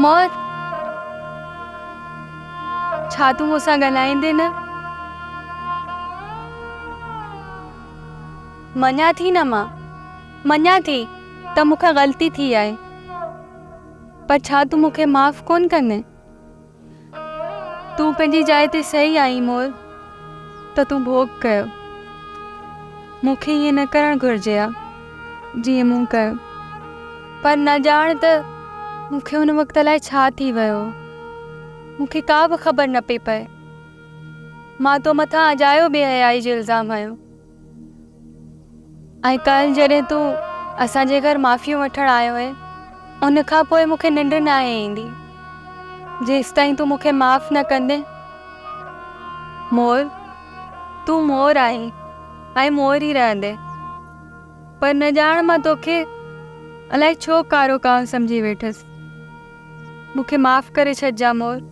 मोर छा तू मूंसां ॻाल्हाईंदे न? मञा थी न मां मञा थी त मूंखां ग़लती थी आहे, पर छा तू मूंखे माफ़ कोन कंदे? तू पंहिंजी जाइ ते सही आई मोर, त तूं भोग कयो। मूंखे ईअं न करणु घुरिजे आ जीअं मूं कयो, पर न ॼाण त मूंखे हुन वक़्त लाइ छा थी वियो। मूंखे का बि ख़बर न पई पए। मां तो मथां अजायो बेहयाई जो इल्ज़ाम हयो, ऐं कल जॾहिं तूं असांजे घर माफ़ियूं वठणु आयो आहे, उन खां पोइ मूंखे निंड न आहे ईंदी जेसि ताईं तूं मूंखे माफ़ न कंदे। मोर तूं मोर आहीं ऐं मोर ई रहंदे, पर न ॼाण मां तोखे अलाए छो कारो कांव सम्झी वेठसि। मूंखे माफ़ करे छॾिजा मोर।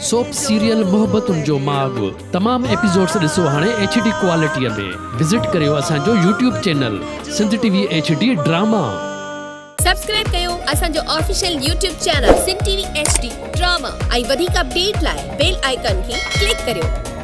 सोप सीरियल मोहब्बतुन जो माग तमाम एपिसोड्स ॾिसो हाणे HD क्वालिटीअ में। विजिट करियो असांजो YouTube channel Sindh TV HD drama. Subscribe कयो असांजो official YouTube channel Sindh TV HD drama ऐं वधीक अपडेट लाइ बेल आइकन खे क्लिक करियो।